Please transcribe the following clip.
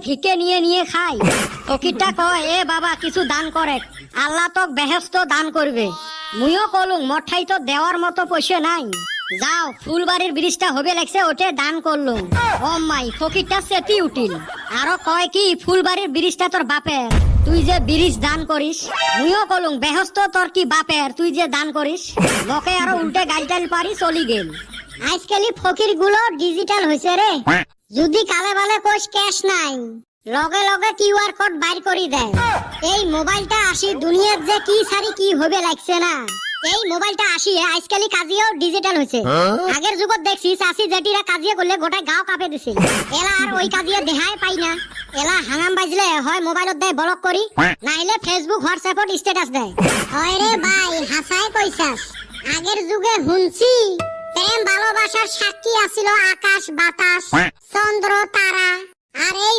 V K নিয়ে নিয়ে খাই। ফকিরটা কয় এ বাবা কিছু দান করে, আল্লাহ তো বেহেশত দান করবে। মুইও কলুম মঠাই তো দেওয়ার মতো পয়সা নাই, যাও ফুলবাড়ির ব্রিজটা হবে লাগছে ওটে দান করলুম। ও মাই ফকিরটা সেটি উঠিল, আরো কয় কি ফুলবাড়ির ব্রিজটা তোর বাপের, তুই যে ব্রিজ দান করিস। মুইও কলুম বেহস্ত তোর কি বাপের, তুই যে দান করিস। লোকে আরো উল্টে গাইটাল পারি চলি গেল। আজকালি ফকির গুলো ডিজিটাল হয়েছে রে, যদি কালে বালে কোষ ক্যাশ নাই লগে লগে কিউআর কোড বাইর করি দেয়। এই মোবাইলটা আসি দুনিয়ার যে কি সারি কি হবে লাগছে না। এই মোবাইলটা আসি আজকালি কাজিও ডিজিটাল হয়েছে। আগের যুগত দেখছি চাষি জেটিরা কাজিয়া করলে গোটাই গাঁও কাঁপে দিছিল। এলা আর ওই কাজিয়া দেখাই পাই না। এলা হাঙাম বাজলে হয় মোবাইলত দেয় ব্লক করি, নাইলে ফেসবুক হোয়াটসঅ্যাপত স্ট্যাটাস দেয়। হয় রে ভাই হাসাই কইছাস, আগের যুগে হুনছি প্রেম ভালোবাসার সাক্ষী আছিল আকাশ বাতাস চন্দ্র তারা, আর এই